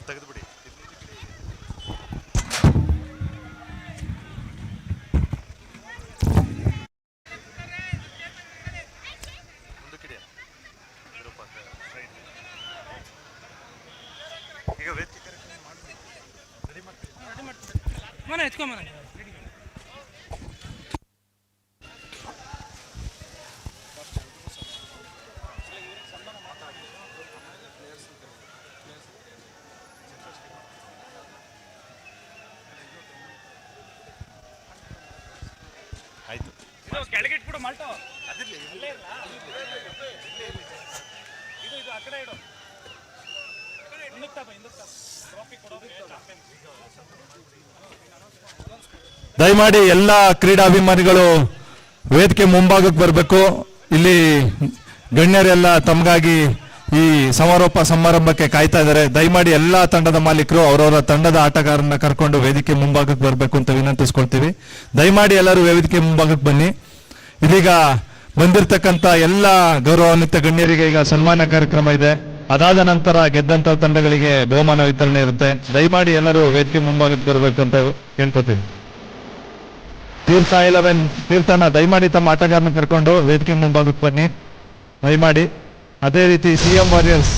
ತೆಗೆದುಬಿಡಿ. ಈಗ ವೇದಿಕೆ ಕಾರ್ಯಕ್ರಮ ಮಾಡ್ತೀವಿ, ರೆಡಿ ಮಾಡ್ತೀವಿ. ಮನೆ ಎತ್ಕೊಂಬನೆ ಆಯ್ತು. ಕೆಳಗೆ ಇಟ್ಬಿಡು ಮಾಲ್ಟೋ. ಅದಿರಲಿ, ಇಲ್ಲೇ ಇಲ್ಲ. ಇದು ಆ ಕಡೆ ಇಡು. ದಯಮಾಡಿ ಎಲ್ಲ ಕ್ರೀಡಾಭಿಮಾನಿಗಳು ವೇದಿಕೆ ಮುಂಭಾಗಕ್ಕೆ ಬರಬೇಕು. ಇಲ್ಲಿ ಗಣ್ಯರೆಲ್ಲ ತಮಗಾಗಿ ಈ ಸಮಾರೋಪ ಸಮಾರಂಭಕ್ಕೆ ಕಾಯ್ತಾ ಇದ್ದಾರೆ. ದಯಮಾಡಿ ಎಲ್ಲ ತಂಡದ ಮಾಲೀಕರು ಅವರವರ ತಂಡದ ಆಟಗಾರರನ್ನ ಕರ್ಕೊಂಡು ವೇದಿಕೆ ಮುಂಭಾಗಕ್ಕೆ ಬರಬೇಕು ಅಂತ ವಿನಂತಿಸ್ಕೊಳ್ತೀವಿ. ದಯಮಾಡಿ ಎಲ್ಲರೂ ವೇದಿಕೆ ಮುಂಭಾಗಕ್ಕೆ ಬನ್ನಿ. ಇದೀಗ ಬಂದಿರತಕ್ಕಂತ ಎಲ್ಲ ಗೌರವಾನ್ವಿತ ಗಣ್ಯರಿಗೆ ಈಗ ಸನ್ಮಾನ ಕಾರ್ಯಕ್ರಮ ಇದೆ. ಅದಾದ ನಂತರ ಗೆದ್ದಂತ ತಂಡಗಳಿಗೆ ಬಹುಮಾನ ವಿತರಣೆ ಇರುತ್ತೆ. ದಯಮಾಡಿ ಎಲ್ಲರೂ ವೇದಿಕೆ ಮುಂಭಾಗಕ್ಕೆ ಬರಬೇಕು ಅಂತ ಕೇಳ್ಕೊತೀವಿ. ತೀರ್ಥಣ್ಣ ದಯಮಾಡಿ ತಮ್ಮ ಆಟಗಾರನ ಕರ್ಕೊಂಡು ವೇದಿಕೆ ಮುಂಭಾಗಕ್ಕೆ ಬನ್ನಿ ದಯಮಾಡಿ. ಅದೇ ರೀತಿ CM ವಾರಿಯರ್ಸ್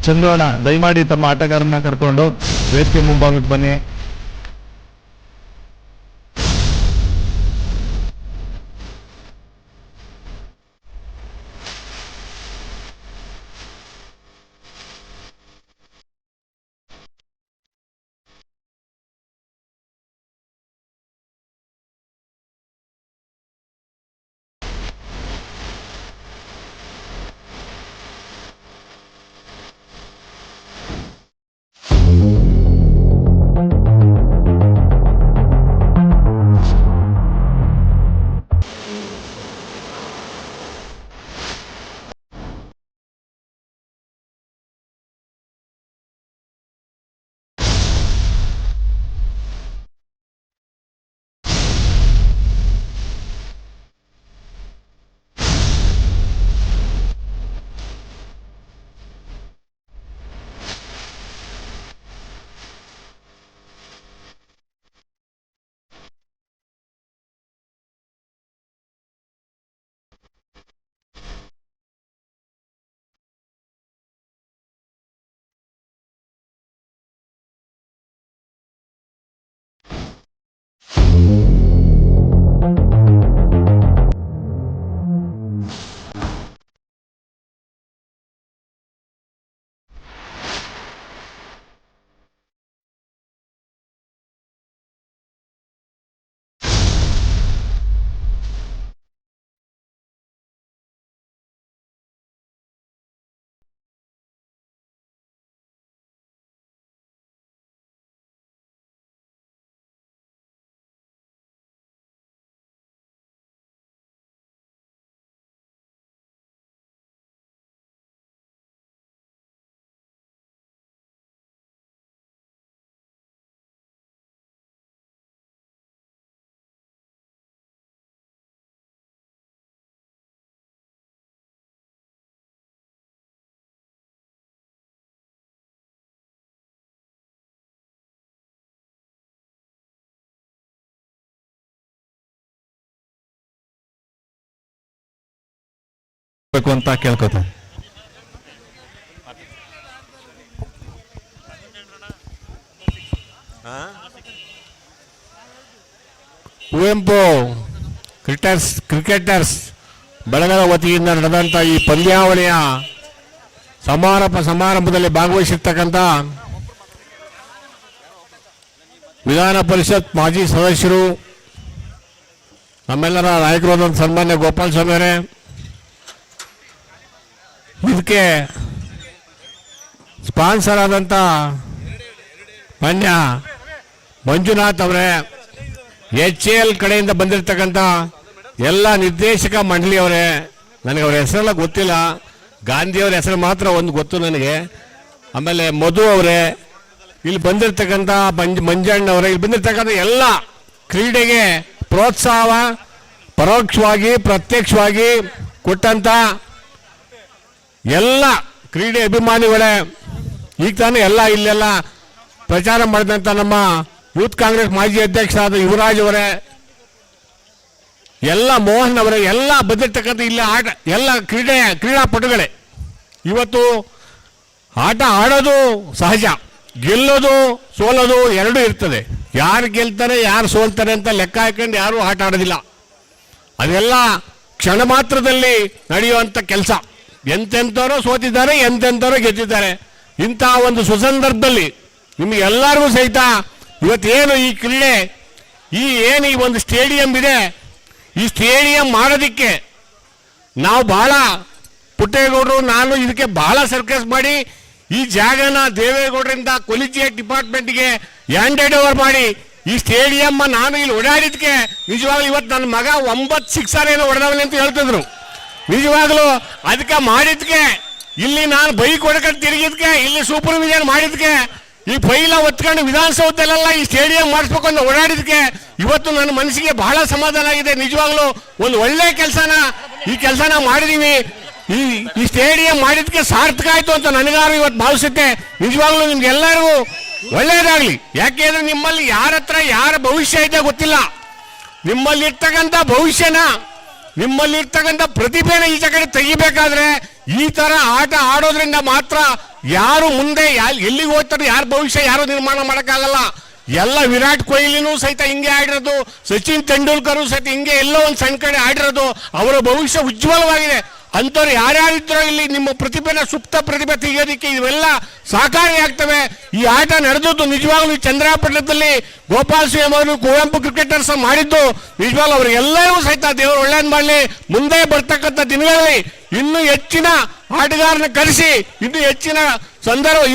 ಚಂದ್ರಣ್ಣ ದಯಮಾಡಿ ತಮ್ಮ ಆಟಗಾರನ ಕರ್ಕೊಂಡು ವೇದಿಕೆ ಮುಂಭಾಗಕ್ಕೆ ಬನ್ನಿ. ಅಂತ ಕೇಳ್ಕೊತೀನಿ. ಕುವೆಂಪು ಕ್ರಿಕೆಟರ್ಸ್ ಬಳಗದ ವತಿಯಿಂದ ನಡೆದಂಥ ಈ ಪಂದ್ಯಾವಳಿಯ ಸಮಾರಂಭದಲ್ಲಿ ಭಾಗವಹಿಸಿರ್ತಕ್ಕಂಥ ವಿಧಾನ ಪರಿಷತ್ ಮಾಜಿ ಸದಸ್ಯರು, ನಮ್ಮೆಲ್ಲರ ನಾಯಕರು ಸನ್ಮಾನ್ಯ ಗೋಪಾಲ ಸ್ವಾಮಿ ಅವರೇ, ಇದಕ್ಕೆ ಸ್ಪಾನ್ಸರ್ ಆದಂಥ ಮಾನ್ಯ ಮಂಜುನಾಥ್ ಅವರೇ, HAL ಕಡೆಯಿಂದ ಬಂದಿರತಕ್ಕಂಥ ಎಲ್ಲ ನಿರ್ದೇಶಕ ಮಂಡಳಿಯವರೇ, ನನಗೆ ಅವರ ಹೆಸರೆಲ್ಲ ಗೊತ್ತಿಲ್ಲ, ಗಾಂಧಿಯವರ ಹೆಸರು ಮಾತ್ರ ಒಂದು ಗೊತ್ತು ನನಗೆ. ಆಮೇಲೆ ಮಧು ಅವರೇ, ಇಲ್ಲಿ ಬಂದಿರತಕ್ಕಂಥ ಮಂಜಣ್ಣವರೇ, ಇಲ್ಲಿ ಬಂದಿರತಕ್ಕಂಥ ಎಲ್ಲ ಕ್ರೀಡೆಗೆ ಪ್ರೋತ್ಸಾಹ ಪರೋಕ್ಷವಾಗಿ ಪ್ರತ್ಯಕ್ಷವಾಗಿ ಕೊಟ್ಟಂಥ ಎಲ್ಲ ಕ್ರೀಡೆ ಅಭಿಮಾನಿಗಳೇ, ಈಗ ತಾನೇ ಎಲ್ಲ ಇಲ್ಲೆಲ್ಲ ಪ್ರಚಾರ ಮಾಡಿದಂಥ ನಮ್ಮ ಯೂತ್ ಕಾಂಗ್ರೆಸ್ ಮಾಜಿ ಅಧ್ಯಕ್ಷರಾದ ಯುವರಾಜ್ ಅವರೇ, ಎಲ್ಲ ಮೋಹನ್ ಅವರೇ, ಎಲ್ಲ ಬಂದಿರ್ತಕ್ಕಂಥ ಇಲ್ಲ ಆಟ ಎಲ್ಲ ಕ್ರೀಡಾಪಟುಗಳೇ, ಇವತ್ತು ಆಟ ಆಡೋದು ಸಹಜ, ಗೆಲ್ಲೋದು ಸೋಲೋದು ಎರಡೂ ಇರ್ತದೆ. ಯಾರು ಗೆಲ್ತಾರೆ ಯಾರು ಸೋಲ್ತಾರೆ ಅಂತ ಲೆಕ್ಕ ಹಾಕೊಂಡು ಯಾರೂ ಆಟ ಆಡೋದಿಲ್ಲ. ಅದೆಲ್ಲ ಕ್ಷಣ ಮಾತ್ರದಲ್ಲಿ ನಡೆಯುವಂಥ ಕೆಲಸ. ಎಂತೆಂಥವರೋ ಸೋತಿದ್ದಾರೆ, ಎಂತೆಂಥವರೋ ಗೆದ್ದಿದ್ದಾರೆ. ಇಂಥ ಒಂದು ಸುಸಂದರ್ಭದಲ್ಲಿ ನಿಮಗೆಲ್ಲರಿಗೂ ಸಹಿತ ಇವತ್ತೇನು ಈ ಕ್ರೀಡೆ ಏನು ಈ ಒಂದು ಸ್ಟೇಡಿಯಂ ಇದೆ, ಈ ಸ್ಟೇಡಿಯಂ ಮಾಡೋದಕ್ಕೆ ನಾವು ಭಾಳ ಪುಟ್ಟೇಗೌಡರು ನಾನು ಇದಕ್ಕೆ ಭಾಳ ಸರ್ಕಸ್ ಮಾಡಿ ಈ ಜಾಗನ ದೇವೇಗೌಡರಿಂದ ಕೊಲಿಜಿಯೇಟ್ ಡಿಪಾರ್ಟ್ಮೆಂಟ್ಗೆ ಹ್ಯಾಂಡೆಡ್ ಓವರ್ ಮಾಡಿ ಈ ಸ್ಟೇಡಿಯಂ ನಾನು ಇಲ್ಲಿ ಓಡಾಡಿದ್ಕೆ ನಿಜವಾಗ್ಲೂ ಇವತ್ತು ನನ್ನ ಮಗ 9 ಸಿಕ್ಸರ್ ಏನೋ ಹೊಡೆದವನೇ ಅಂತ ಹೇಳ್ತಿದ್ರು. ನಿಜವಾಗ್ಲೂ ಅದಕ್ಕೆ ಮಾಡಿದ್ಕೆ ಇಲ್ಲಿ ನಾನು ಬೈಕ್ ಹೊಡ್ಕೊಂಡು ತಿರುಗಿದ್ಕೆ ಇಲ್ಲಿ ಸೂಪರ್ವಿಷನ್ ಮಾಡಿದ್ಕೆ ಈ ಫೈಲ ಒತ್ಕೊಂಡು ವಿಧಾನಸೌಧದಲ್ಲೆಲ್ಲ ಈ ಸ್ಟೇಡಿಯಂ ಮಾಡಿಸ್ಬೇಕು ಅಂತ ಓಡಾಡಿದ್ಕೆ ಇವತ್ತು ನನ್ನ ಮನಸ್ಸಿಗೆ ಬಹಳ ಸಮಾಧಾನ ಆಗಿದೆ. ನಿಜವಾಗ್ಲೂ ಒಂದು ಒಳ್ಳೆ ಈ ಕೆಲಸನ ಮಾಡಿದೀವಿ. ಈ ಸ್ಟೇಡಿಯಂ ಮಾಡಿದ್ಕೆ ಸಾರ್ಥಕ ಆಯ್ತು ಅಂತ ನನಗಾರು ಇವತ್ತು ಭಾವಿಸುತ್ತೆ. ನಿಜವಾಗ್ಲೂ ನಿಮ್ಗೆಲ್ಲರಿಗೂ ಒಳ್ಳೇದಾಗ್ಲಿ. ಯಾಕೆಂದ್ರೆ ನಿಮ್ಮಲ್ಲಿ ಯಾರ ಹತ್ರ ಯಾರ ಭವಿಷ್ಯ ಇದೆ ಗೊತ್ತಿಲ್ಲ. ನಿಮ್ಮಲ್ಲಿರ್ತಕ್ಕಂಥ ಭವಿಷ್ಯನ, ನಿಮ್ಮಲ್ಲಿರ್ತಕ್ಕಂಥ ಪ್ರತಿಭೆನ ಈಚೆ ಕಡೆ ತೆಗಿಬೇಕಾದ್ರೆ ಈ ತರ ಆಟ ಆಡೋದ್ರಿಂದ ಮಾತ್ರ ಯಾರು ಮುಂದೆ ಎಲ್ಲಿಗೆ ಹೋಗ್ತಾರೆ, ಯಾರ ಭವಿಷ್ಯ ಯಾರು ನಿರ್ಮಾಣ ಮಾಡೋಕ್ಕಾಗಲ್ಲ. ಎಲ್ಲ ವಿರಾಟ್ ಕೊಹ್ಲಿನೂ ಸಹಿತ ಹಿಂಗೆ ಆಡಿರೋದು, ಸಚಿನ್ ತೆಂಡೂಲ್ಕರ್ ಸಹಿತ ಹಿಂಗೆ ಎಲ್ಲೋ ಒಂದು ಸಣ್ಣ ಕಡೆ ಆಡಿರೋದು, ಅವರ ಭವಿಷ್ಯ ಉಜ್ವಲವಾಗಿದೆ. ಅಂಥವ್ರು ಯಾರ್ಯಾರಿದ್ರೋ ಇಲ್ಲಿ ನಿಮ್ಮ ಪ್ರತಿಭೆನ ಸುಪ್ತ ಪ್ರತಿಭೆ ತೆಗೆಯೋದಕ್ಕೆ ಇವೆಲ್ಲ ಸಹಕಾರಿ ಆಗ್ತವೆ. ಈ ಆಟ ನಡೆದದ್ದು ನಿಜವಾಗ್ಲೂ ಚಂದ್ರಾಪಟ್ಟಣದಲ್ಲಿ ಗೋಪಾಲ್ ಸ್ವಾಮಿ ಅವರು ಕುವೆಂಪು ಕ್ರಿಕೆಟರ್ಸ್ ಮಾಡಿದ್ದು ನಿಜವಾಗ್ಲೂ ಅವರಿಗೆಲ್ಲರಿಗೂ ಸಹಿತ ದೇವರು ಒಳ್ಳೇದು ಮಾಡಲಿ. ಮುಂದೆ ಬರ್ತಕ್ಕಂಥ ದಿನಗಳಲ್ಲಿ ಇನ್ನೂ ಹೆಚ್ಚಿನ ಆಟಗಾರನ ಕರೆಸಿ ಇನ್ನೂ ಹೆಚ್ಚಿನ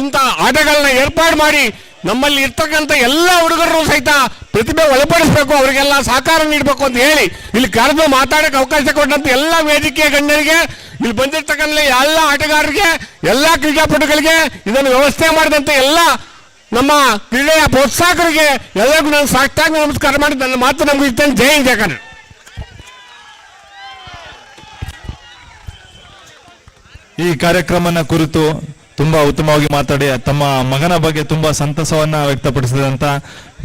ಇಂಥ ಆಟಗಳನ್ನ ಏರ್ಪಾಡು ಮಾಡಿ ನಮ್ಮಲ್ಲಿ ಇರ್ತಕ್ಕಂಥ ಎಲ್ಲ ಹುಡುಗರು ಸಹಿತ ಪ್ರತಿಭೆ ಒಳಪಡಿಸಬೇಕು, ಅವರಿಗೆಲ್ಲ ಸಹಕಾರ ನೀಡಬೇಕು ಅಂತ ಹೇಳಿ ಇಲ್ಲಿ ಕರೆದು ಮಾತಾಡಕ್ಕೆ ಅವಕಾಶ ಕೊಟ್ಟಂತ ಎಲ್ಲ ವೇದಿಕೆಯ ಗಣ್ಯರಿಗೆ, ಇಲ್ಲಿ ಬಂದಿರ್ತಕ್ಕಂಥ ಎಲ್ಲ ಆಟಗಾರರಿಗೆ, ಎಲ್ಲ ಕ್ರೀಡಾಪಟುಗಳಿಗೆ, ಇದನ್ನು ವ್ಯವಸ್ಥೆ ಮಾಡಿದಂಥ ಎಲ್ಲ ನಮ್ಮ ಕ್ರೀಡೆಯ ಪ್ರೋತ್ಸಾಹಕರಿಗೆ ಎಲ್ಲರಿಗೂ ನಾನು ಸಾಷ್ಟಾಂಗ ನಮಸ್ಕಾರ ಮಾಡಿ ನನ್ನ ಮಾತು ನಮ್ಗೆ ಇರ್ತೇನೆ. ಜೈ ಹಿಂದ್, ಜೈ ಕನ್ನಡ. ಈ ಕಾರ್ಯಕ್ರಮನ ಕುರಿತು ತುಂಬಾ ಉತ್ತಮವಾಗಿ ಮಾತಾಡಿ ತಮ್ಮ ಮಗನ ಬಗ್ಗೆ ತುಂಬಾ ಸಂತಸವನ್ನ ವ್ಯಕ್ತಪಡಿಸಿದಂತ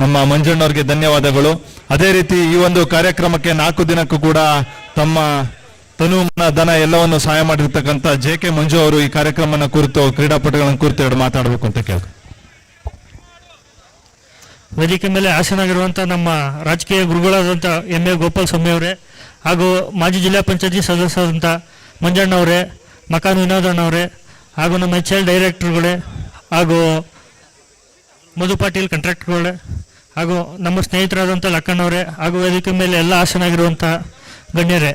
ನಮ್ಮ ಮಂಜಣ್ಣವ್ರಿಗೆ ಧನ್ಯವಾದಗಳು. ಅದೇ ರೀತಿ ಈ ಒಂದು ಕಾರ್ಯಕ್ರಮಕ್ಕೆ 4 ದಿನಕ್ಕೂ ಕೂಡ ತಮ್ಮ ತನು ಮನ ಧನ ಎಲ್ಲವನ್ನು ಸಹಾಯ ಮಾಡಿರ್ತಕ್ಕಂಥ JK ಮಂಜು ಅವರು ಈ ಕಾರ್ಯಕ್ರಮನ ಕುರಿತು ಕ್ರೀಡಾಪಟುಗಳನ್ನ ಕುರಿತು ಎರಡು ಮಾತಾಡಬೇಕು ಅಂತ ಕೇಳ್ತಾರೆ. ವೇದಿಕೆ ಮೇಲೆ ಆಸೀನರಾಗಿರುವಂಥ ನಮ್ಮ ರಾಜಕೀಯ ಗುರುಗಳಾದಂಥ MA ಗೋಪಾಲ್ ಸ್ವಾಮಿ ಅವರೇ, ಹಾಗೂ ಮಾಜಿ ಜಿಲ್ಲಾ ಪಂಚಾಯತಿ ಸದಸ್ಯರಾದಂಥ ಮಂಜಣ್ಣವರೇ, ಮಕಾನ್ ವಿನೋದಣ್ಣವರೇ, ಹಾಗೂ ನಮ್ಮ HL ಡೈರೆಕ್ಟರ್ಗಳೇ, ಹಾಗೂ ಮಧು ಪಾಟೀಲ್ ಕಾಂಟ್ರಾಕ್ಟರ್ಗಳೇ, ಹಾಗೂ ನಮ್ಮ ಸ್ನೇಹಿತರಾದಂಥ ಲಕ್ಕಣ್ಣವರೇ, ಹಾಗೂ ವೇದಿಕೆ ಮೇಲೆ ಎಲ್ಲ ಆಸೀನರಾಗಿರುವಂಥ ಗಣ್ಯರೇ,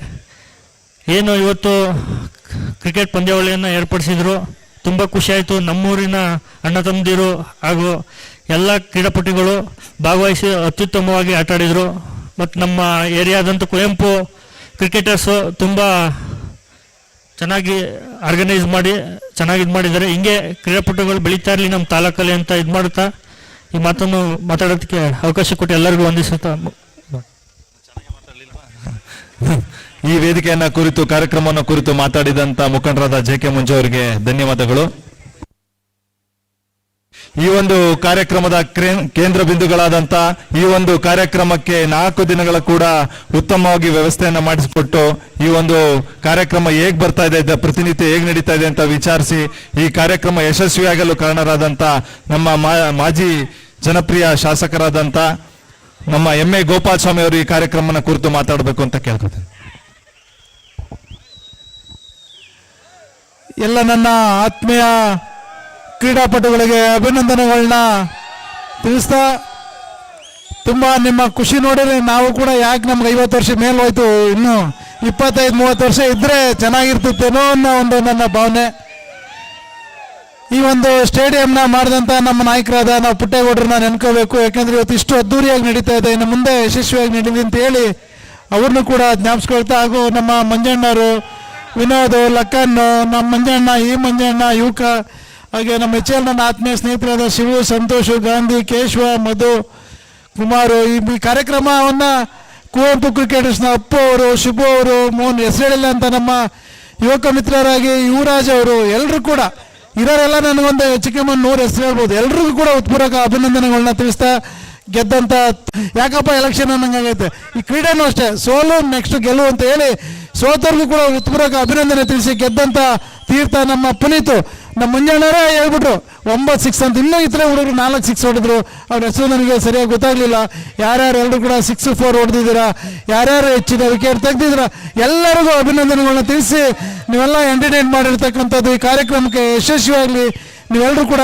ಏನು ಇವತ್ತು ಕ್ರಿಕೆಟ್ ಪಂದ್ಯಾವಳಿಯನ್ನು ಏರ್ಪಡಿಸಿದ್ರು. ತುಂಬ ಖುಷಿಯಾಯಿತು. ನಮ್ಮೂರಿನ ಅಣ್ಣ ತಮ್ಮದಿರು ಹಾಗೂ ಎಲ್ಲ ಕ್ರೀಡಾಪಟುಗಳು ಭಾಗವಹಿಸಿ ಅತ್ಯುತ್ತಮವಾಗಿ ಆಟ ಆಡಿದರು. ಮತ್ತು ನಮ್ಮ ಏರಿಯಾದಂಥ ಕುವೆಂಪು ಕ್ರಿಕೆಟರ್ಸು ತುಂಬ ಚೆನ್ನಾಗಿ ಆರ್ಗನೈಸ್ ಮಾಡಿ ಚೆನ್ನಾಗಿ ಇದು ಮಾಡಿದ್ದಾರೆ. ಹಿಂಗೆ ಕ್ರೀಡಾಪಟುಗಳು ಬೆಳೀತಾ ಇರಲಿ ನಮ್ಮ ತಾಲೂಕಲ್ಲಿ ಅಂತ ಇದು ಮಾಡುತ್ತಾ ಈ ಮಾತನ್ನು ಮಾತಾಡೋದಕ್ಕೆ ಅವಕಾಶ ಕೊಟ್ಟು ಎಲ್ಲರಿಗೂ ವಂದಿಸುತ್ತಾ ಈ ವೇದಿಕೆಯನ್ನ ಕುರಿತು ಕಾರ್ಯಕ್ರಮವನ್ನು ಕುರಿತು ಮಾತಾಡಿದಂತ ಮುಖಂಡರಾದ JK ಮಂಜು ಅವರಿಗೆ ಧನ್ಯವಾದಗಳು. ಈ ಒಂದು ಕಾರ್ಯಕ್ರಮದ ಕೇಂದ್ರ ಬಿಂದುಗಳಾದಂತ ಈ ಒಂದು ಕಾರ್ಯಕ್ರಮಕ್ಕೆ 4 ದಿನಗಳ ಕೂಡ ಉತ್ತಮವಾಗಿ ವ್ಯವಸ್ಥೆಯನ್ನ ಮಾಡಿಸಿಕೊಟ್ಟು ಈ ಒಂದು ಕಾರ್ಯಕ್ರಮ ಹೇಗ್ ಬರ್ತಾ ಇದೆ, ಪ್ರತಿನಿತ್ಯ ಹೇಗ್ ನಡೀತಾ ಇದೆ ಅಂತ ವಿಚಾರಿಸಿ ಈ ಕಾರ್ಯಕ್ರಮ ಯಶಸ್ವಿಯಾಗಲು ಕಾರಣರಾದಂತ ನಮ್ಮ ಮಾಜಿ ಜನಪ್ರಿಯ ಶಾಸಕರಾದಂತ ನಮ್ಮ MA ಗೋಪಾಲ್ ಸ್ವಾಮಿ ಅವರು ಈ ಕಾರ್ಯಕ್ರಮನ ಕುರಿತು ಮಾತಾಡಬೇಕು ಅಂತ ಕೇಳ್ಕೊತೀನಿ. ಎಲ್ಲ ನನ್ನ ಆತ್ಮೀಯ ಕ್ರೀಡಾಪಟುಗಳಿಗೆ ಅಭಿನಂದನೆಗಳನ್ನ ತಿಳಿಸ್ತಾ, ತುಂಬ ನಿಮ್ಮ ಖುಷಿ ನೋಡಿದ್ರೆ ನಾವು ಕೂಡ ಯಾಕೆ ನಮ್ಗೆ 50 ವರ್ಷ ಮೇಲೆ ಹೋಯ್ತು, ಇನ್ನು 25-30 ವರ್ಷ ಇದ್ದರೆ ಚೆನ್ನಾಗಿರ್ತಿತ್ತೇನೋ ಅನ್ನೋ ಒಂದು ನನ್ನ ಭಾವನೆ. ಈ ಒಂದು ಸ್ಟೇಡಿಯಂನ ಮಾಡಿದಂಥ ನಮ್ಮ ನಾಯಕರಾದ ನಾವು ಪುಟ್ಟೇಗೌಡರನ್ನ ನೆನ್ಕೋಬೇಕು. ಯಾಕೆಂದರೆ ಇವತ್ತು ಇಷ್ಟು ಅದ್ದೂರಿಯಾಗಿ ನಡೀತಾ ಇದೆ, ಇನ್ನು ಮುಂದೆ ಯಶಸ್ವಿಯಾಗಿ ನಡೀಲಿ ಅಂತ ಹೇಳಿ ಅವ್ರನ್ನೂ ಕೂಡ ಜ್ಞಾಪಿಸ್ಕೊಳ್ತಾ, ಹಾಗೂ ನಮ್ಮ ಮಂಜಣ್ಣವರು, ವಿನೋದ್, ಲಕ್ಕನ್ನು, ನಮ್ಮ ಮಂಜಣ್ಣ, ಈ ಮಂಜಣ್ಣ, ಯುವಕ, ಹಾಗೆ ನಮ್ಮ HL ನನ್ನ ಆತ್ಮೀಯ ಸ್ನೇಹಿತರಾದ ಶಿವು, ಸಂತೋಷು, ಗಾಂಧಿ, ಕೇಶವ, ಮಧು, ಕುಮಾರು, ಈ ಕಾರ್ಯಕ್ರಮವನ್ನು ಕುವೆಂಪು ಕ್ರಿಕೆಟರ್ಸ್ನ ಅಪ್ಪು ಅವರು, ಶುಭು ಅವರು, ಮೋಹನ್ ಹೆಸರಿಲ್ಲ ಅಂತ ನಮ್ಮ ಯುವಕ ಮಿತ್ರರಾಗಿ ಯುವರಾಜ್ ಅವರು ಎಲ್ಲರೂ ಕೂಡ ಇರೋರೆಲ್ಲ ನನಗೊಂದು ಹೆಚ್ಚಿಗೆ 100 ಹೆಸರು ಹೇಳ್ಬೋದು. ಎಲ್ರಿಗೂ ಕೂಡ ಉತ್ಪೂರ್ವಕ ಅಭಿನಂದನೆಗಳನ್ನ ತಿಳಿಸ್ತಾ ಗೆದ್ದಂಥ, ಯಾಕಪ್ಪ ಎಲೆಕ್ಷನ್ ಅನ್ನಂಗಾಗೈತೆ, ಈ ಕ್ರೀಡೆನೂ ಅಷ್ಟೇ, ಸೋಲು ನೆಕ್ಸ್ಟ್ ಗೆಲುವು ಅಂತ ಹೇಳಿ ಸೋತವ್ರಿಗೂ ಕೂಡ ಉತ್ಪೂರ್ವಕ ಅಭಿನಂದನೆ ತಿಳಿಸಿ ಗೆದ್ದಂಥ ತೀರ್ಥ ನಮ್ಮ ಪುನೀತು. ನಮ್ಮ ಮಂಜಣ್ಣವರೇ ಹೇಳ್ಬಿಟ್ರು 9 6 ಅಂತ. ಇನ್ನೂ ಇತರ ಹುಡುಗರು 4 6 ಹೊಡೆದ್ರು. ಅವ್ರ ಹೆಸರು ನನಗೆ ಸರಿಯಾಗಿ ಗೊತ್ತಾಗಲಿಲ್ಲ. ಯಾರ್ಯಾರು ಎಲ್ಲರೂ ಕೂಡ 6 4 ಹೊಡೆದಿದ್ದೀರಾ, ಯಾರ್ಯಾರು ಹೆಚ್ಚಿನ ವಿಕೆಟ್ ತೆಗೆದಿದ್ದೀರಾ, ಎಲ್ಲರಿಗೂ ಅಭಿನಂದನೆಗಳನ್ನ ತಿಳಿಸಿ ನೀವೆಲ್ಲ ಎಂಟರ್ಟೈನ್ ಮಾಡಿರ್ತಕ್ಕಂಥದ್ದು ಈ ಕಾರ್ಯಕ್ರಮಕ್ಕೆ ಯಶಸ್ವಿಯಾಗಲಿ. ನೀವೆಲ್ಲರೂ ಕೂಡ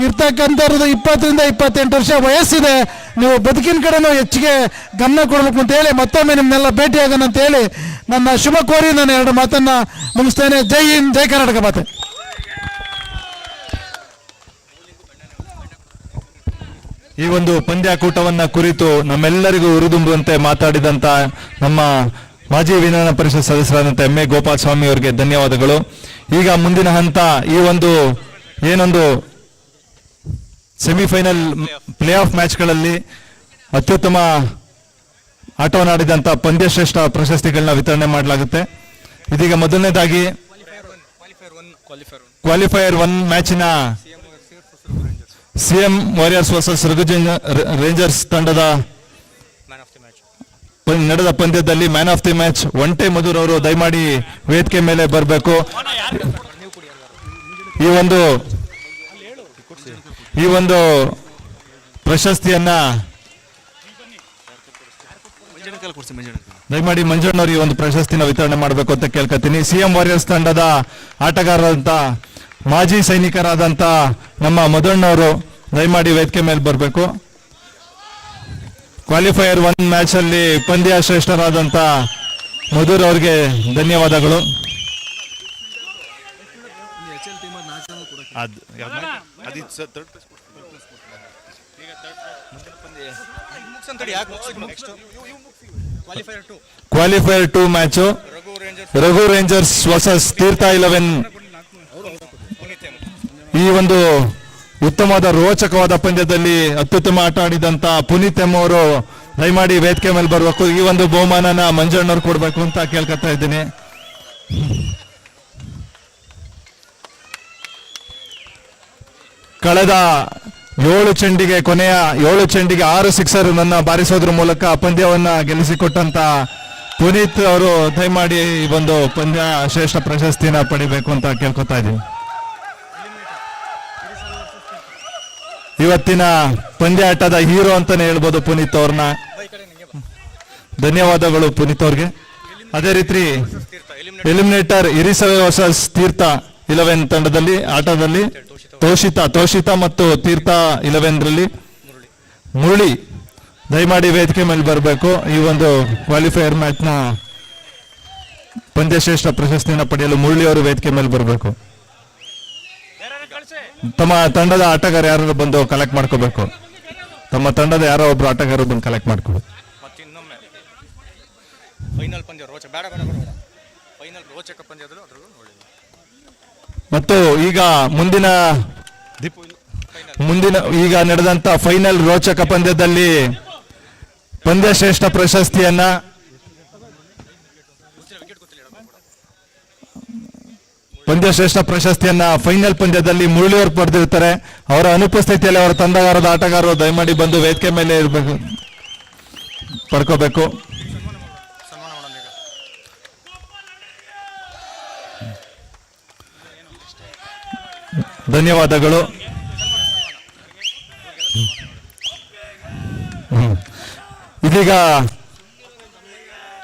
ಇರ್ತಕ್ಕಂಥದ್ದು 20 ರಿಂದ 28 ವರ್ಷ ವಯಸ್ಸಿದೆ. ನೀವು ಬದುಕಿನ ಕಡೆನೂ ಹೆಚ್ಚಿಗೆ ಗಮನ ಕೊಡಬೇಕು ಅಂತ ಹೇಳಿ ಮತ್ತೊಮ್ಮೆ ನಿಮ್ಮನ್ನೆಲ್ಲ ಭೇಟಿಯಾಗೋಣ ಅಂತ ಹೇಳಿ ನನ್ನ ಶುಭ ಕೋರಿ ನಾನು 2 ಮಾತನ್ನು ಮುಗಿಸ್ತೇನೆ. ಜೈ ಹಿಂದ್, ಜೈ ಕರ್ನಾಟಕ ಮಾತೆ. ಈ ಒಂದು ಪಂದ್ಯಾಕೂಟವನ್ನ ಕುರಿತು ನಮ್ಮೆಲ್ಲರಿಗೂ ಉರಿದುಂಬುವಂತೆ ಮಾತಾಡಿದಂತ ನಮ್ಮ ಮಾಜಿ ವಿಧಾನ ಪರಿಷತ್ ಸದಸ್ಯರಾದಂಥ ಎಂ ಎ ಗೋಪಾಲ ಸ್ವಾಮಿ ಅವರಿಗೆ ಧನ್ಯವಾದಗಳು. ಈಗ ಮುಂದಿನ ಹಂತ ಈ ಒಂದು ಏನೊಂದು ಸೆಮಿಫೈನಲ್ ಪ್ಲೇ ಆಫ್ ಮ್ಯಾಚ್ಗಳಲ್ಲಿ ಅತ್ಯುತ್ತಮ ಆಟವನ್ನಾಡಿದಂಥ ಪಂದ್ಯಶ್ರೇಷ್ಠ ಪ್ರಶಸ್ತಿಗಳನ್ನ ವಿತರಣೆ ಮಾಡಲಾಗುತ್ತೆ. ಇದೀಗ ಮೊದಲನೇದಾಗಿ ಕ್ವಾಲಿಫೈಯರ್ 1 ಮ್ಯಾಚಿನ CM warriors versus Raghu rangers ತಂಡದ ನಡೆದ ಪಂದ್ಯದಲ್ಲಿ ಮ್ಯಾನ್ ಆಫ್ ದಿ ಮ್ಯಾಚ್ ಒಂಟೆ ಮಧುರ್ ಅವರು ದಯಮಾಡಿ ವೇದಿಕೆ ಮೇಲೆ ಬರಬೇಕು. ಈ ಒಂದು ಪ್ರಶಸ್ತಿಯನ್ನ ದಯಮಾಡಿ ಮಂಜಣ್ಣವ್ರು ಈ ಒಂದು ಪ್ರಶಸ್ತಿನ ವಿತರಣೆ ಮಾಡಬೇಕು ಅಂತ ಕೇಳ್ಕೊತೀನಿ. ಸಿಎಂ ವಾರಿಯರ್ಸ್ ತಂಡದ ಆಟಗಾರರಾದಂಥ ಮಾಜಿ ಸೈನಿಕರಾದಂಥ ನಮ್ಮ ಮಧುಣ್ಣವರು ದಯಮಾಡಿ ವೇದಿಕೆ ಮೇಲೆ ಬರಬೇಕು. ಕ್ವಾಲಿಫೈಯರ್ 1 ಮ್ಯಾಚ್ ಅಲ್ಲಿ ಪಂದ್ಯ ಶ್ರೇಷ್ಠರಾದಂಥ ಮಧುರ್ ಅವ್ರಿಗೆ ಧನ್ಯವಾದಗಳು. Qualifier 2 match Raghu rangers versus Teertha 11. ಈ ಒಂದು ಉತ್ತಮವಾದ ರೋಚಕವಾದ ಪಂದ್ಯದಲ್ಲಿ ಅತ್ಯುತ್ತಮ ಆಟ ಆಡಿದಂತ ಪುನೀತ್ ಎಂ ಅವರು ದಯಮಾಡಿ ವೇದಿಕೆ ಮೇಲೆ ಬರಬೇಕು. ಈ ಒಂದು ಬಹುಮಾನನ ಮಂಜಣ್ಣವ್ರು ಕೊಡ್ಬೇಕು ಅಂತ ಕೇಳ್ಕೊತಾ ಇದ್ದೀನಿ. ಕಳೆದ 7 ಚೆಂಡಿಗೆ ಕೊನೆಯ 7 ಚೆಂಡಿಗೆ 6 ಸಿಕ್ಸರ್ ನನ್ನ ಬಾರಿಸೋದ್ರ ಮೂಲಕ ಪಂದ್ಯವನ್ನ ಗೆಲ್ಲಿಸಿಕೊಟ್ಟಂತ ಪುನೀತ್ ಅವರು ದಯಮಾಡಿ ಈ ಒಂದು ಪಂದ್ಯ ಶ್ರೇಷ್ಠ ಪ್ರಶಸ್ತಿನ ಪಡಿಬೇಕು ಅಂತ ಕೇಳ್ಕೊತಾ ಇದ್ದೀನಿ. ಇವತ್ತಿನ ಪಂದ್ಯಾಟದ ಹೀರೋ ಅಂತಾನೆ ಹೇಳ್ಬೋದು ಪುನೀತ್ ಅವ್ರನ್ನ. ಧನ್ಯವಾದಗಳು ಪುನೀತ್ ಅವ್ರಿಗೆ. ಅದೇ ರೀತಿ ಎಲಿಮಿನೇಟರ್ ಇರಿಸವೆ ವರ್ಸಸ್ ತೀರ್ಥ 11 ತಂಡದಲ್ಲಿ ಆಟದಲ್ಲಿ ತೋಷಿತಾ ಮತ್ತು ತೀರ್ಥ 11 ರಲ್ಲಿ ಮುರಳಿ ದಯಮಾಡಿ ವೇದಿಕೆ ಮೇಲೆ ಬರಬೇಕು. ಈ ಒಂದು ಕ್ವಾಲಿಫೈಯರ್ ಮ್ಯಾಚ್ ನ ಪಂದ್ಯಶ್ರೇಷ್ಠ ಪ್ರಶಸ್ತಿಯನ್ನು ಪಡೆಯಲು ಮುರಳಿ ಅವರು ವೇದಿಕೆ ಮೇಲೆ ಬರಬೇಕು. ತಮ್ಮ ತಂಡದ ಆಟಗಾರ ಯಾರು ಬಂದು ಕಲೆಕ್ಟ್ ಮಾಡ್ಕೋಬೇಕು. ತಮ್ಮ ತಂಡದ ಯಾರೋ ಒಬ್ರು ಆಟಗಾರರು ಬಂದು ಕಲೆಕ್ಟ್ ಮಾಡ್ಕೋಬೇಕು. ಮತ್ತು ಈಗ ಮುಂದಿನ ಈಗ ನಡೆದಂತ ಫೈನಲ್ ರೋಚಕ ಪಂದ್ಯದಲ್ಲಿ ಪಂದ್ಯಶ್ರೇಷ್ಠ ಪ್ರಶಸ್ತಿಯನ್ನ ಫೈನಲ್ ಪಂದ್ಯದಲ್ಲಿ ಮುರಳಿಯವರು ಪಡೆದಿರ್ತಾರೆ. ಅವರ ಅನುಪಸ್ಥಿತಿಯಲ್ಲಿ ಅವರ ತಂಡಗಾರದ ಆಟಗಾರರು ದಯಮಾಡಿ ಬಂದು ವೇದಿಕೆ ಮೇಲೆ ಇರಬೇಕು, ಪಡ್ಕೋಬೇಕು. ಧನ್ಯವಾದಗಳು. ಇದೀಗ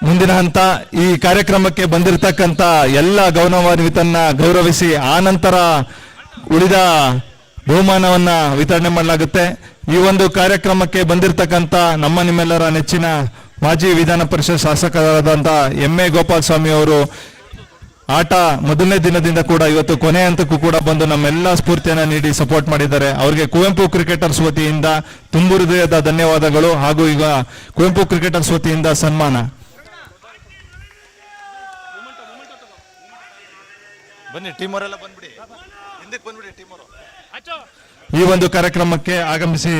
ಮುಂದಿನ ಹಂತ ಈ ಕಾರ್ಯಕ್ರಮಕ್ಕೆ ಬಂದಿರತಕ್ಕಂತ ಎಲ್ಲ ಗೌರವಾನ್ವಿತನ್ನ ಗೌರವಿಸಿ ಆ ನಂತರ ಉಳಿದ ಬಹುಮಾನವನ್ನ ವಿತರಣೆ ಮಾಡಲಾಗುತ್ತೆ. ಈ ಒಂದು ಕಾರ್ಯಕ್ರಮಕ್ಕೆ ಬಂದಿರತಕ್ಕಂತ ನಮ್ಮ ನಿಮ್ಮೆಲ್ಲರ ನೆಚ್ಚಿನ ಮಾಜಿ ವಿಧಾನ ಪರಿಷತ್ ಶಾಸಕರಾದಂತ ಎಂ ಎ ಗೋಪಾಲ ಸ್ವಾಮಿ ಅವರು ಆಟ ಮೊದಲನೇ ದಿನದಿಂದ ಕೂಡ ಇವತ್ತು ಕೊನೆ ಹಂತಕ್ಕೂ ಕೂಡ ಬಂದು ನಮ್ಮೆಲ್ಲ ಸ್ಫೂರ್ತಿಯನ್ನ ನೀಡಿ ಸಪೋರ್ಟ್ ಮಾಡಿದ್ದಾರೆ. ಅವರಿಗೆ ಕುವೆಂಪು ಕ್ರಿಕೆಟರ್ಸ್ ವತಿಯಿಂದ ತುಂಬು ಹೃದಯದ ಧನ್ಯವಾದಗಳು. ಹಾಗೂ ಈಗ ಕುವೆಂಪು ಕ್ರಿಕೆಟರ್ಸ್ ವತಿಯಿಂದ ಸನ್ಮಾನ. ಬನ್ನಿ ಟೀಮ್ ಅವರೆಲ್ಲ ಬಂದ್ಬಿಡಿ, ಹಿಂದಕ್ಕೆ ಬಂದ್ಬಿಡಿ ಟೀಮ್ ಅವರು. ಈ ಒಂದು ಕಾರ್ಯಕ್ರಮಕ್ಕೆ ಆಗಮಿಸಿ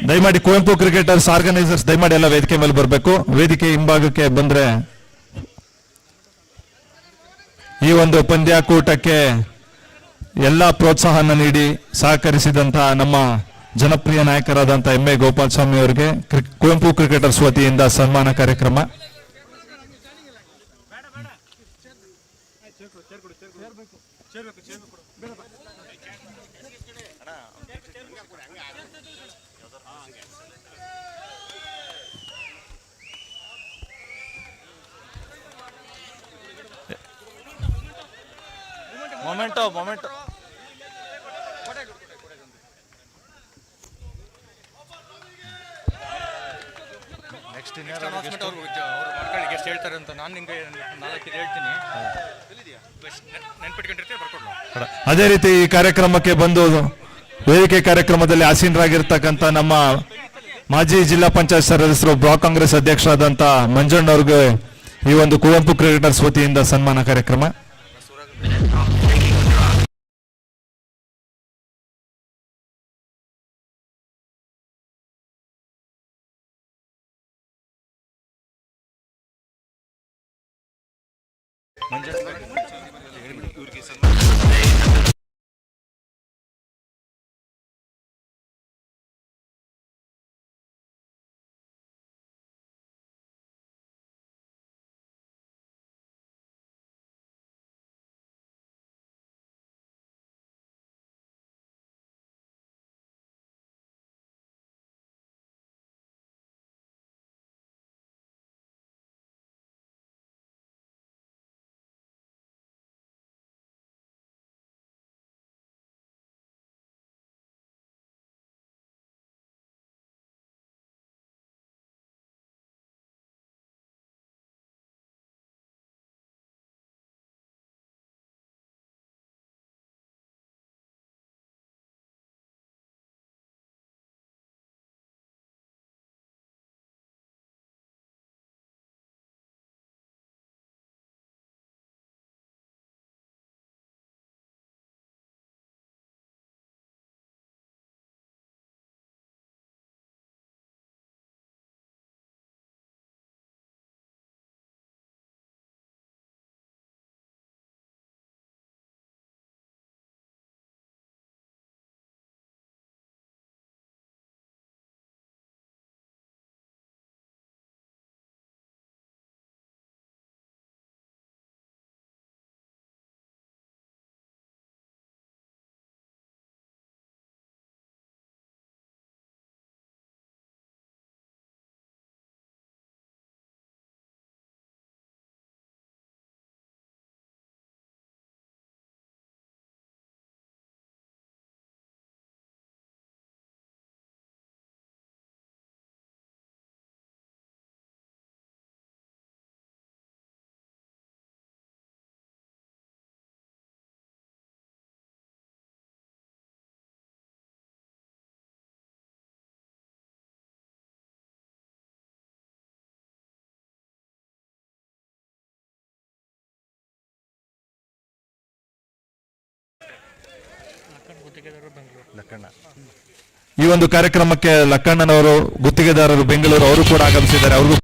ದಯಮಾಡಿ ಕುವೆಂಪು ಕ್ರಿಕೆಟರ್ಸ್ ಆರ್ಗನೈಸರ್ಸ್ ದಯಮಾಡಿ ಎಲ್ಲ ವೇದಿಕೆ ಮೇಲೆ ಬರಬೇಕು. ವೇದಿಕೆ ಹಿಂಭಾಗಕ್ಕೆ ಬಂದ್ರೆ ಈ ಒಂದು ಪಂದ್ಯಾಕೂಟಕ್ಕೆ ಎಲ್ಲ ಪ್ರೋತ್ಸಾಹನ ನೀಡಿ ಸಹಕರಿಸಿದಂತಹ ನಮ್ಮ ಜನಪ್ರಿಯ ನಾಯಕರಾದಂತಹ ಎಂ ಎ ಗೋಪಾಲಸ್ವಾಮಿ ಅವರಿಗೆ ಕುವೆಂಪು ಕ್ರಿಕೆಟರ್ಸ್ ವತಿಯಿಂದ ಸನ್ಮಾನ ಕಾರ್ಯಕ್ರಮ. ಮೊಮೆಂಟೋ ನೆಕ್ಸ್ಟ್ ಅನೌನ್ಸ್ಮೆಂಟ್ ಅವ್ರ ಮಕ್ಕಳಿಗೆ ಎಷ್ಟು ಹೇಳ್ತಾರೆ ಅಂತ ನಾನು ನಿಂಗೆ 4 ಹೇಳ್ತೀನಿ. ನೆನ್ಪಿಟ್ಕೊಂಡಿರ್ತೀವಿ, ಬರ್ಕೊಡ್ಲ. ಅದೇ ರೀತಿ ಈ ಕಾರ್ಯಕ್ರಮಕ್ಕೆ ಬಂದು ವೇದಿಕೆ ಕಾರ್ಯಕ್ರಮದಲ್ಲಿ ಆಸೀನರಾಗಿರ್ತಕ್ಕಂಥ ನಮ್ಮ ಮಾಜಿ ಜಿಲ್ಲಾ ಪಂಚಾಯತ್ ಸದಸ್ಯರು ಬ್ಲಾಕ್ ಕಾಂಗ್ರೆಸ್ ಅಧ್ಯಕ್ಷರಾದಂಥ ಮಂಜಣ್ಣವ್ರಿಗೆ ಈ ಒಂದು ಕುವೆಂಪು ಕ್ರಿಕೆಟರ್ಸ್ ವತಿಯಿಂದ ಸನ್ಮಾನ ಕಾರ್ಯಕ್ರಮ. ಈ ಒಂದು ಕಾರ್ಯಕ್ರಮಕ್ಕೆ ಲಕ್ಕಣ್ಣನವರು ಗುತ್ತಿಗೆದಾರರು ಬೆಂಗಳೂರು ಅವರು ಕೂಡ ಆಗಮಿಸಿದ್ದಾರೆ. ಅವ್ರಿಗೂ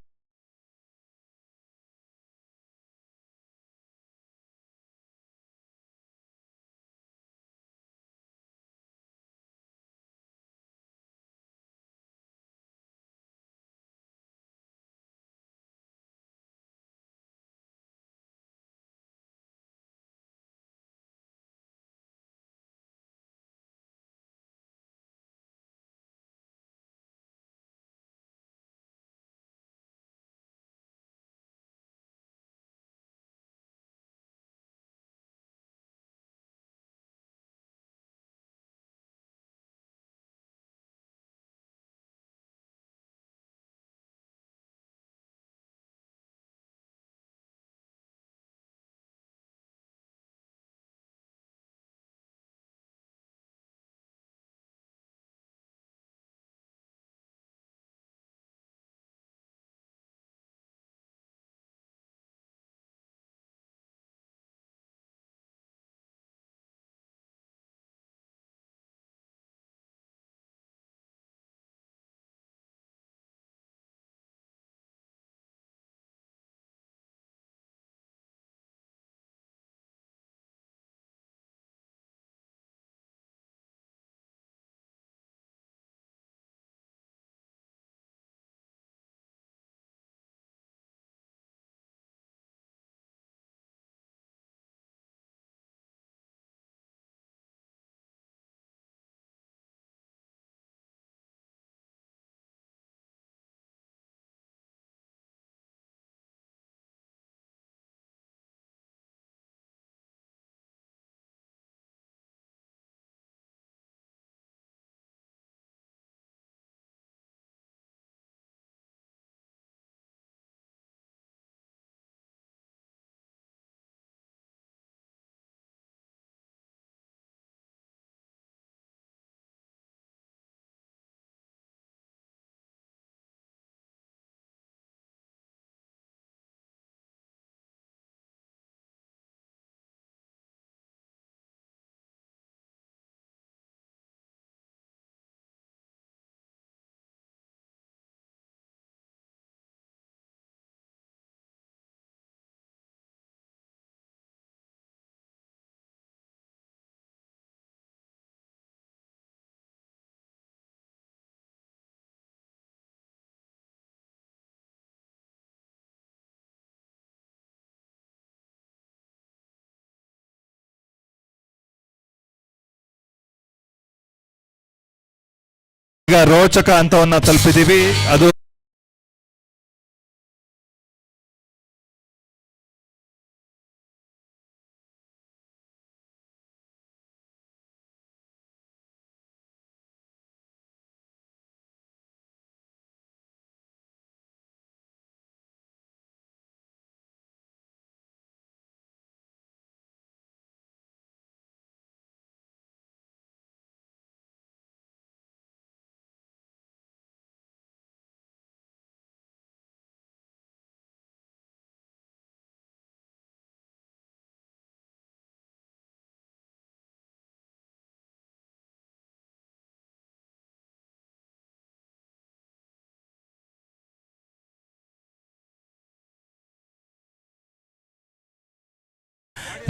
ಈಗ ರೋಚಕ ಹಂತವನ್ನ ತಲುಪಿದೀವಿ. ಅದು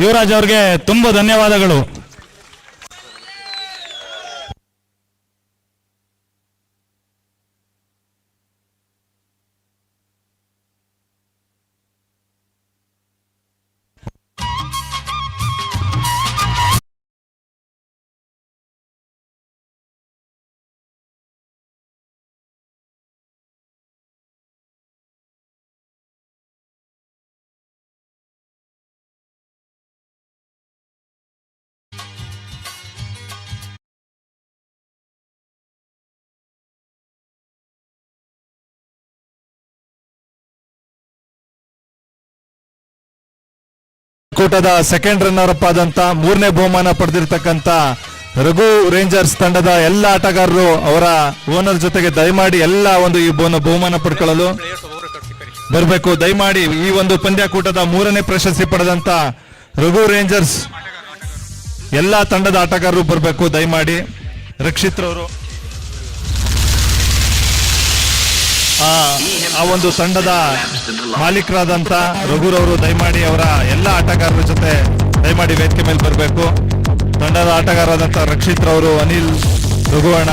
ಯುವರಾಜ್ ಅವ್ರಿಗೆ ತುಂಬ ಧನ್ಯವಾದಗಳು. ಕೂಟದ ಸೆಕೆಂಡ್ ರನ್ನರ್ ಅಪ್ ಆದಂತ 3ನೇ ಬಹುಮಾನ ಪಡೆದಿರ್ತಕ್ಕಂಥ ರಘು ರೇಂಜರ್ಸ್ ತಂಡದ ಎಲ್ಲ ಆಟಗಾರರು ಅವರ ಓನರ್ ಜೊತೆಗೆ ದಯಮಾಡಿ ಎಲ್ಲ ಒಂದು ಈ ಬಹುಮಾನ ಪಡ್ಕೊಳ್ಳಲು ಬರಬೇಕು. ದಯಮಾಡಿ ಈ ಒಂದು ಪಂದ್ಯಾಕೂಟದ 3ನೇ ಪ್ರಶಸ್ತಿ ಪಡೆದಂತ ರಘು ರೇಂಜರ್ಸ್ ಎಲ್ಲ ತಂಡದ ಆಟಗಾರರು ಬರಬೇಕು. ದಯಮಾಡಿ ರಕ್ಷಿತ್ರವರು ಆ ಒಂದು ತಂಡದ ಮಾಲೀಕರಾದಂತ ರಘುರವರು ದಯಮಾಡಿ ಅವರ ಎಲ್ಲ ಆಟಗಾರರ ಜೊತೆ ದಯಮಾಡಿ ವೇದಿಕೆ ಮೇಲೆ ಬರಬೇಕು. ತಂಡದ ಆಟಗಾರರಾದಂತ ರಕ್ಷಿತ್ರವರು, ಅನಿಲ್, ರಘುವಣ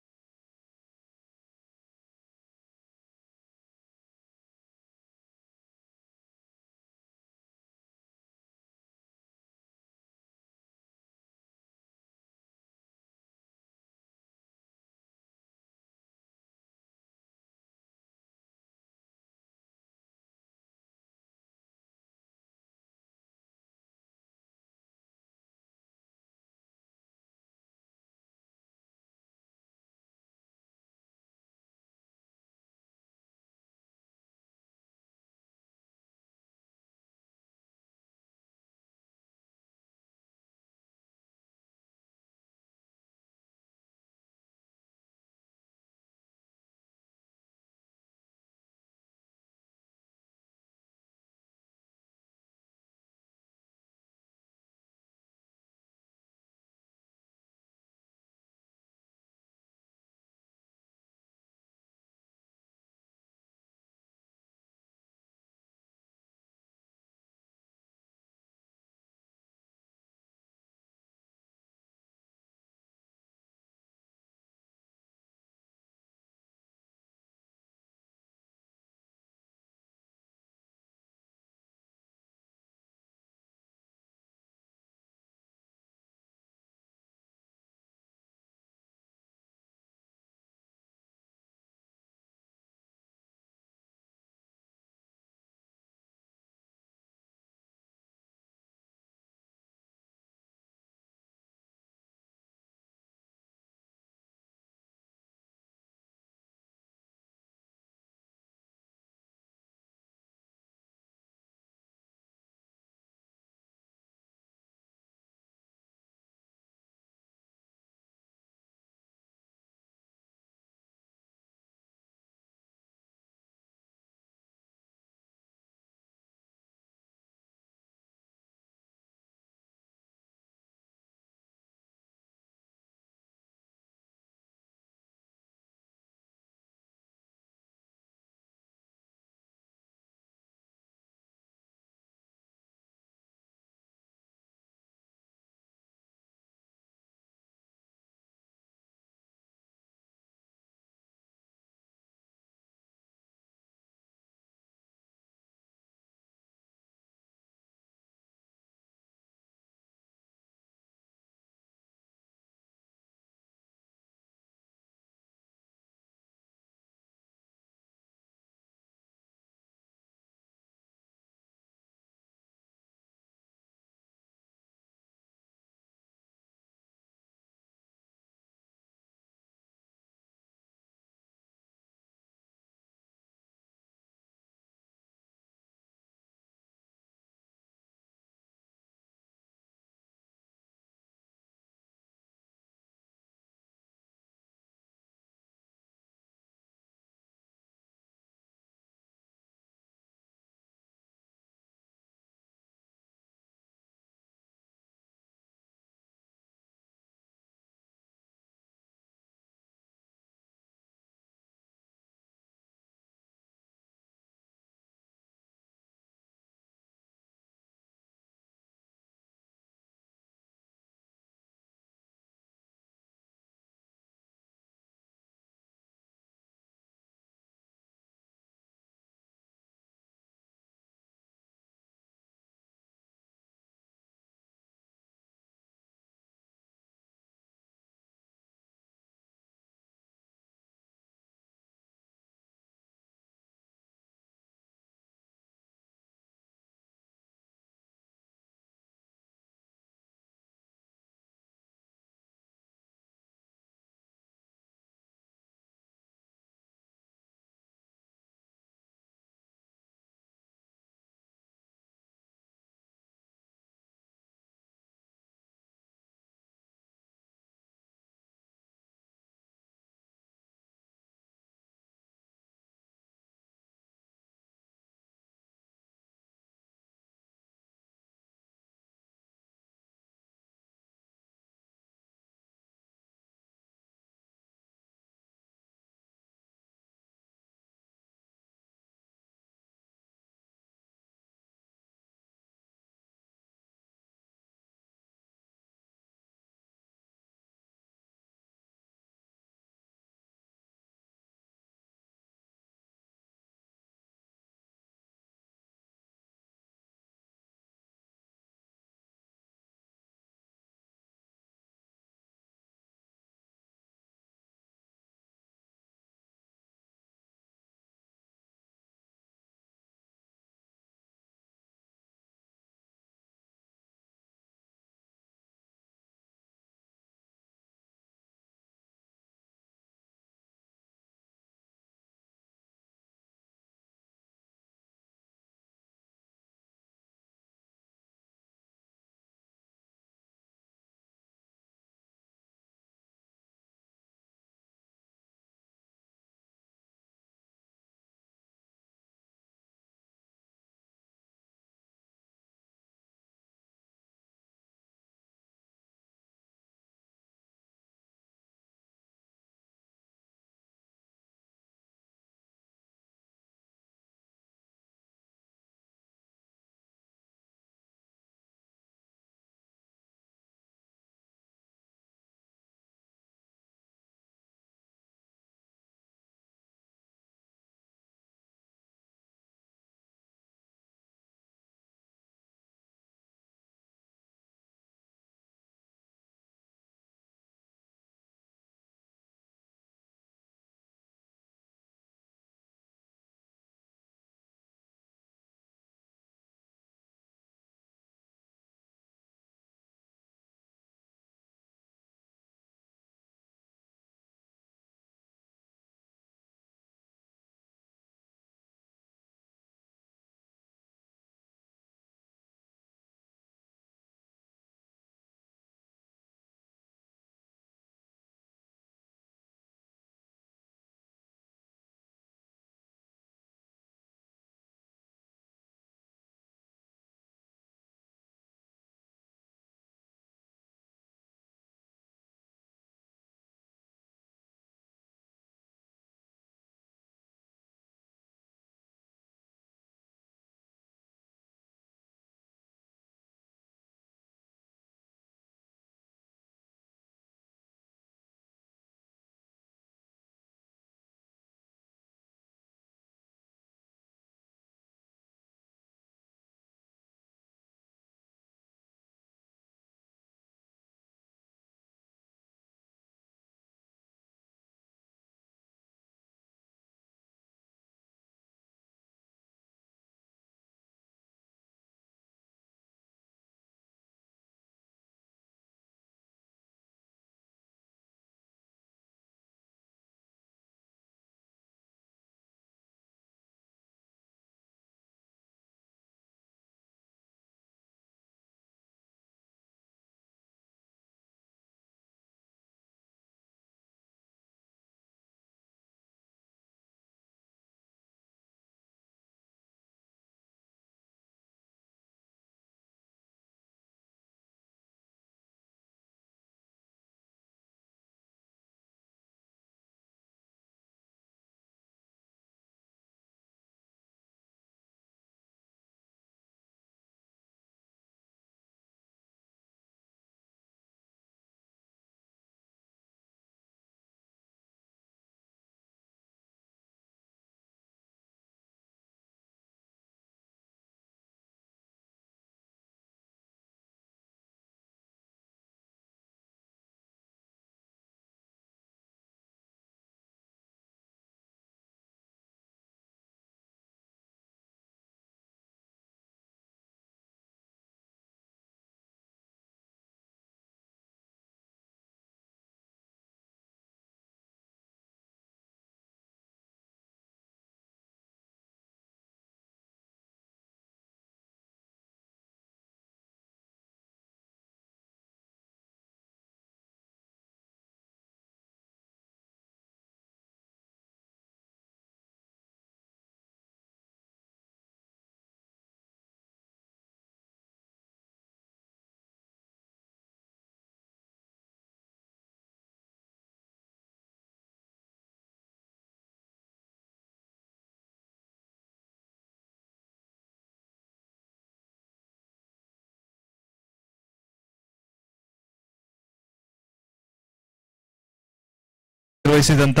ನಿರ್ವಹಿಸಿದಂತ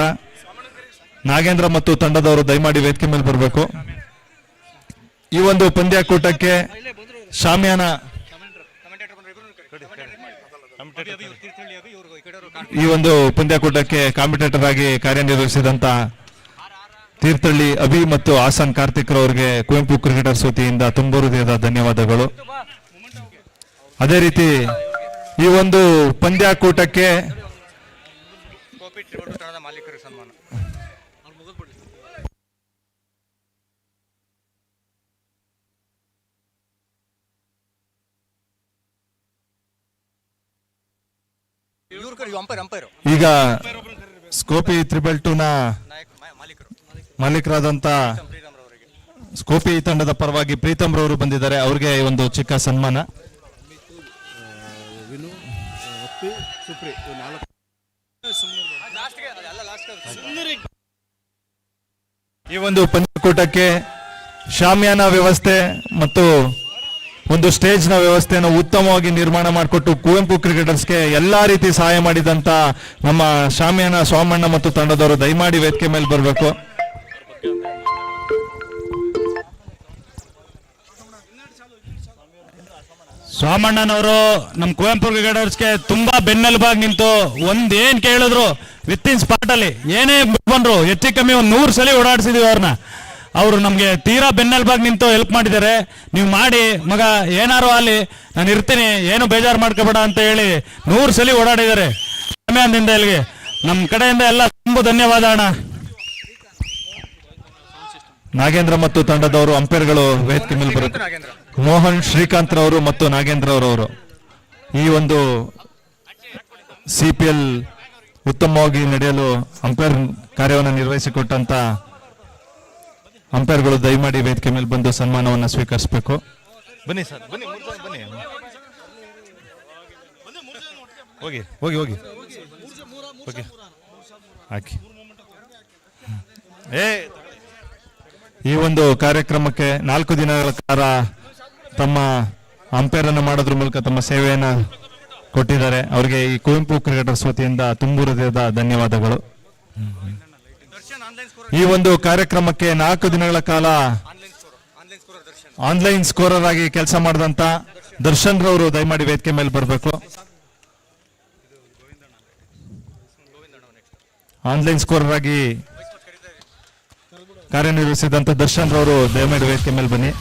ನಾಗೇಂದ್ರ ಮತ್ತು ತಂಡದವರು ದಯಮಾಡಿ ವೇದಿಕೆ ಮೇಲೆ ಬರಬೇಕು. ಈ ಒಂದು ಪಂದ್ಯಾಕೂಟಕ್ಕೆ ಶಾಮಿಯಾನ ಈ ಒಂದು ಪಂದ್ಯಾಕೂಟಕ್ಕೆ ಕಾಂಪಿಟೇಟರ್ ಆಗಿ ಕಾರ್ಯನಿರ್ವಹಿಸಿದಂತ ತೀರ್ಥಹಳ್ಳಿ ಅಭಿ ಮತ್ತು ಹಾಸನ್ ಕಾರ್ತಿಕ್ ರವರಿಗೆ ಕುವೆಂಪು ಕ್ರಿಕೆಟರ್ಸ್ ವತಿಯಿಂದ ತುಂಬ ಹೃದಯದ ಧನ್ಯವಾದಗಳು. ಅದೇ ರೀತಿ ಈ ಒಂದು ಪಂದ್ಯಾಕೂಟಕ್ಕೆ ಮಾಲೀಕರಿಗೆ ಸನ್ಮಾನ. ಈಗ ಸ್ಕೋಪಿ 222ನ ಮಾಲೀಕರಾದಂತ ಸ್ಕೋಪಿ ತಂಡದ ಪರವಾಗಿ ಪ್ರೀತಮ್ ರವರು ಬಂದಿದ್ದಾರೆ. ಅವ್ರಿಗೆ ಒಂದು ಚಿಕ್ಕ ಸನ್ಮಾನ. ಈ ಒಂದು ಪಂದ್ಯಾಕೂಟಕ್ಕೆ ಶಾಮಿಯಾನ ವ್ಯವಸ್ಥೆ ಮತ್ತು ಒಂದು ಸ್ಟೇಜ್ ನ ವ್ಯವಸ್ಥೆಯನ್ನು ಉತ್ತಮವಾಗಿ ನಿರ್ಮಾಣ ಮಾಡಿಕೊಟ್ಟು ಕುವೆಂಪು ಕ್ರಿಕೆಟರ್ಸ್ಗೆ ಎಲ್ಲಾ ರೀತಿ ಸಹಾಯ ಮಾಡಿದಂತ ನಮ್ಮ ಶಾಮಿಯಾನ ಸೋಮಣ್ಣ ಮತ್ತು ತಂಡದವರು ದಯಮಾಡಿ ವೇದಿಕೆ ಮೇಲೆ ಬರಬೇಕು. ಸೋಮಣ್ಣನವರು ನಮ್ಮ ಕುವೆಂಪು ಕ್ರಿಕೆಟರ್ಸ್ಗೆ ತುಂಬಾ ಬೆನ್ನೆಲುಬಾಗಿ ನಿಂತು ಒಂದೇನ್ ಕೇಳಿದ್ರು ವಿತ್ ಇನ್ ಸ್ಪಾಟ್ ಅಲ್ಲಿ ಏನೇ ಬಂದ್ರು ಹೆಚ್ಚು ಕಮ್ಮಿ 100 ಸಲ ಓಡಾಡಿಸಿದೀವಿ ಅವ್ರನ್ನ. ಅವರು ನಮಗೆ ತೀರಾ ಬೆನ್ನೆಲುಬಾಗಿ ನಿಂತು ಹೆಲ್ಪ್ ಮಾಡಿದ್ದಾರೆ. ನೀವು ಮಾಡಿ ಮಗ ಏನಾರು ಅಲ್ಲಿ ನಾನು ಇರ್ತೀನಿ, ಏನು ಬೇಜಾರು ಮಾಡ್ಕೋಬೇಡ ಅಂತ ಹೇಳಿ 100 ಸಲ ಓಡಾಡಿದ್ದಾರೆ. ಸಮಯದಿಂದ ಇಲ್ಲಿಗೆ ನಮ್ಮ ಕಡೆಯಿಂದ ಎಲ್ಲ ತುಂಬ ಧನ್ಯವಾದ ಅಣ್ಣ. ನಾಗೇಂದ್ರ ಮತ್ತು ತಂಡದವರು ಅಂಪೈರ್ಗಳು ವೇದಿಕೆ ಮೇಲೆ ಬರುತ್ತೆ. ಮೋಹನ್ ಶ್ರೀಕಾಂತ್ ರವರು ಮತ್ತು ನಾಗೇಂದ್ರ ಅವರವರು ಈ ಒಂದು CPL ಉತ್ತಮವಾಗಿ ನಡೆಯಲು ಅಂಪೈರ್ ಕಾರ್ಯವನ್ನು ನಿರ್ವಹಿಸಿಕೊಟ್ಟಂತ ಅಂಪೈರ್ಗಳು ದಯಮಾಡಿ ವೇದಿಕೆ ಮೇಲೆ ಬಂದು ಸನ್ಮಾನವನ್ನು ಸ್ವೀಕರಿಸಬೇಕು. ಬನ್ನಿ ಸರ್, ಬನ್ನಿ ಬನ್ನಿ, ಹೋಗಿ ಹೋಗಿ ಹೋಗಿ ಹೋಗಿ ಹಾಕಿ. ಈ ಒಂದು ಕಾರ್ಯಕ್ರಮಕ್ಕೆ 4 ದಿನಗಳ ಕಾಲ ತಮ್ಮ ಅಂಪೈರ್ ಅನ್ನು ಮಾಡೋದ್ರ ಮೂಲಕ ತಮ್ಮ ಸೇವೆಯನ್ನ ಕೊಟ್ಟಿದ್ದಾರೆ. ಅವರಿಗೆ ಈ ಕುವೆಂಪು ಕ್ರಿಕೆಟರ್ಸ್ ವತಿಯಿಂದ ತುಂಬ ಹೃದಯದ ಧನ್ಯವಾದಗಳು. ಈ ಒಂದು ಕಾರ್ಯಕ್ರಮಕ್ಕೆ 4 ದಿನಗಳ ಕಾಲ ಆನ್ಲೈನ್ ಸ್ಕೋರರ್ ಆಗಿ ಕೆಲಸ ಮಾಡಿದಂತ ದರ್ಶನ್ ರವರು ದಯಮಾಡಿ ವೇದಿಕೆ ಮೇಲೆ ಬರಬೇಕು. ಆನ್ಲೈನ್ ಸ್ಕೋರರ್ ಆಗಿ ಕಾರ್ಯನಿರ್ವಹಿಸಿದಂತ ದರ್ಶನ್ ರವರು ದಯಮಾಡಿ ವೇದಿಕೆ ಮೇಲೆ ಬನ್ನಿ.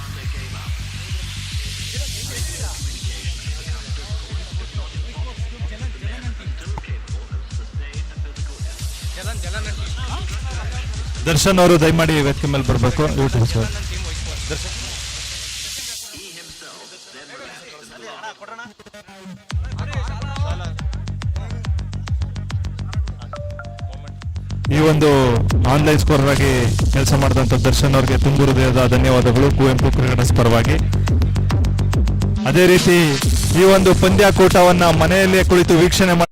ದರ್ಶನ್ ಅವರು ದಯಮಾಡಿ ವೇದಿಕೆ ಮೇಲೆ ಬರಬೇಕು. ಯೂಟ್ಯೂಬ್ ಸರ್ ಈ ಒಂದು ಆನ್ಲೈನ್ ಸ್ಕೋರರ್ ಆಗಿ ಕೆಲಸ ಮಾಡಿದಂತ ದರ್ಶನ್ ಅವರಿಗೆ ತುಂಬ ಹೃದಯದ ಧನ್ಯವಾದಗಳು ಕುವೆಂಪು ಕ್ರಿಕೆಟರ್ಸ್ ಪರವಾಗಿ. ಅದೇ ರೀತಿ ಈ ಒಂದು ಪಂದ್ಯಾಕೂಟವನ್ನ ಮನೆಯಲ್ಲೇ ಕುಳಿತು ವೀಕ್ಷಣೆ ಮಾಡಿ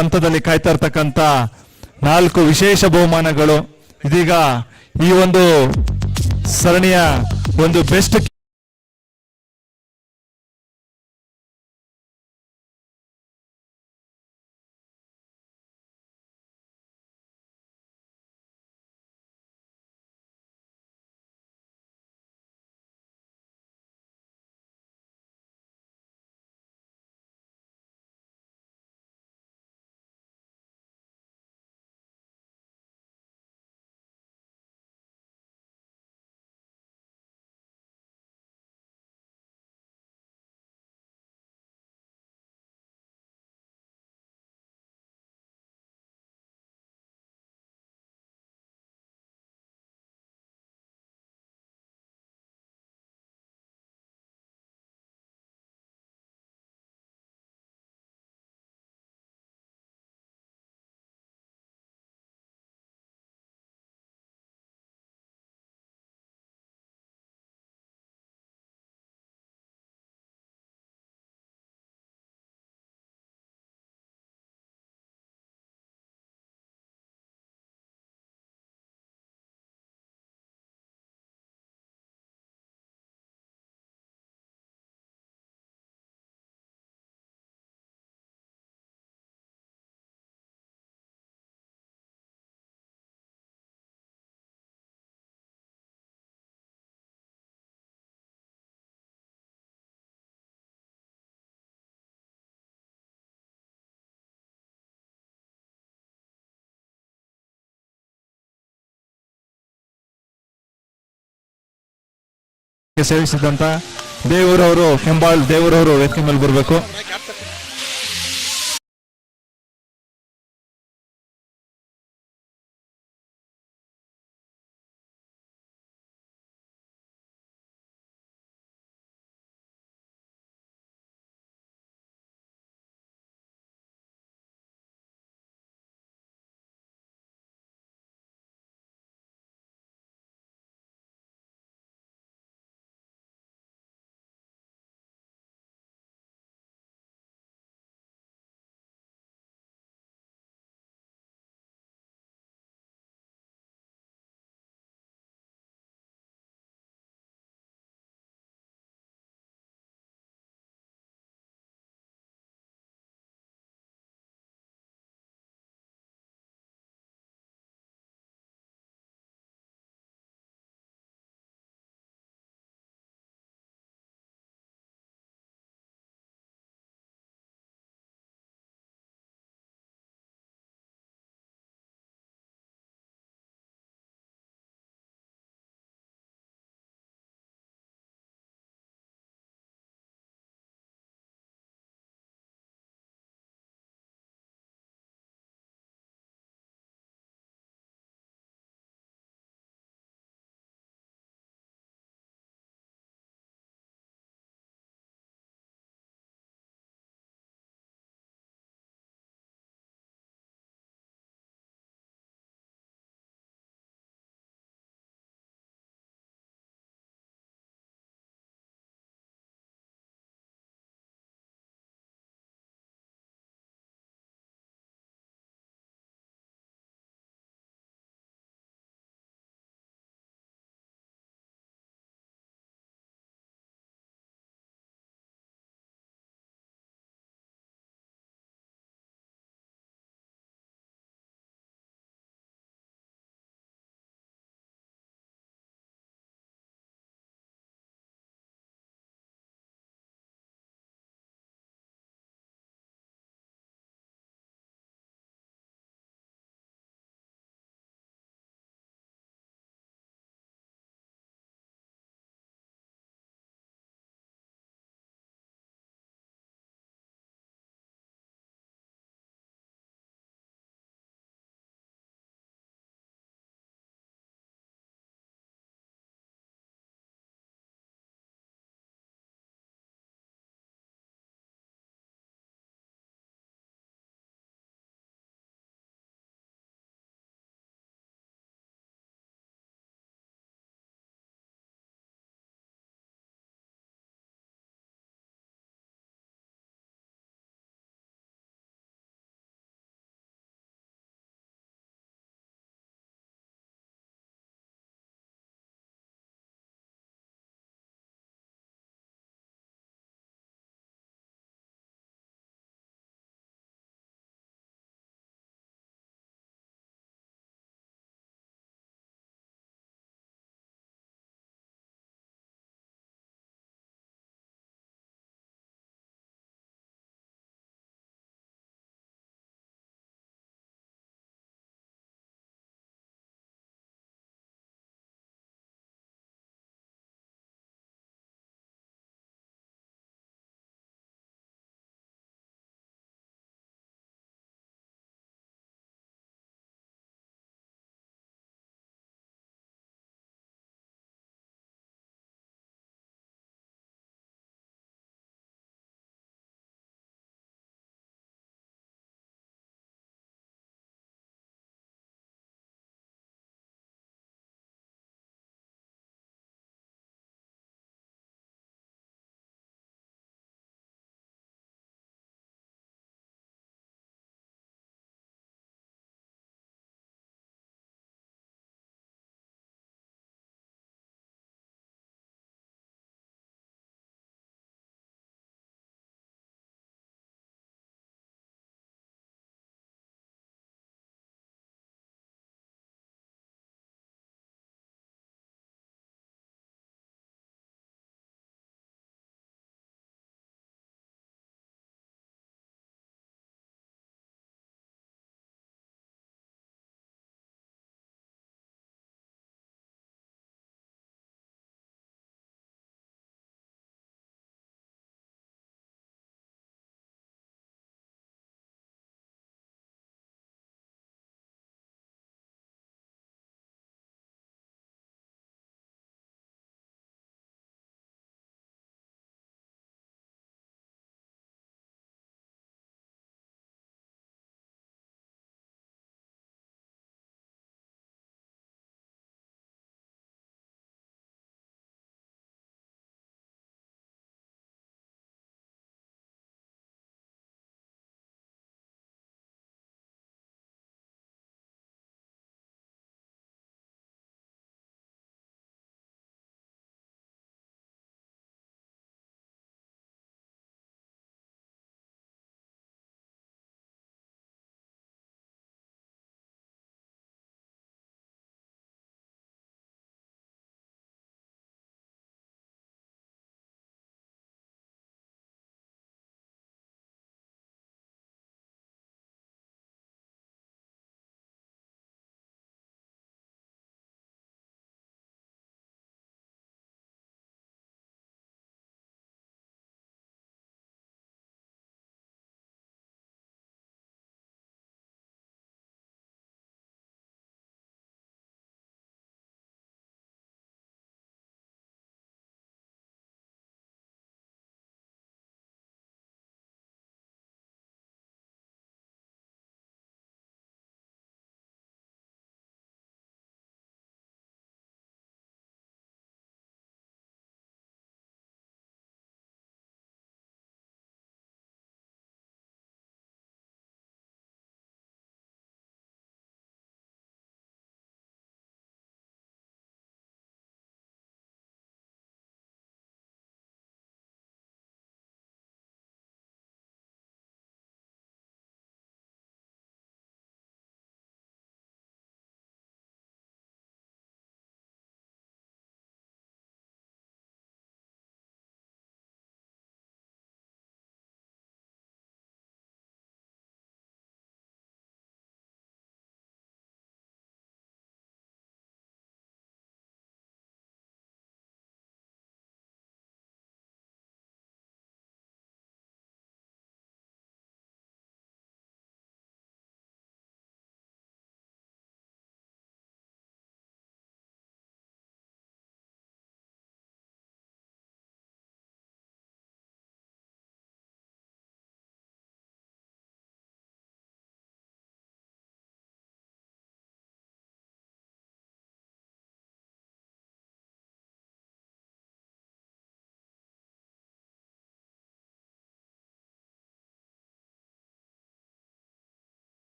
ಹಂತದಲ್ಲಿ ಕಾಯ್ತಾ ಇರ್ತಕ್ಕಂಥ 4 ವಿಶೇಷ ಬಹುಮಾನಗಳು ಇದೀಗ ಈ ಒಂದು ಸರಣಿಯ ಒಂದು ಬೆಸ್ಟ್ ಸೇವಿಸಿದಂತ ದೇವರವರು ಕೆಂಬಾಳ್ ದೇವರವರು ವೇದಿಕೆ ಮೇಲೆ ಬರಬೇಕು.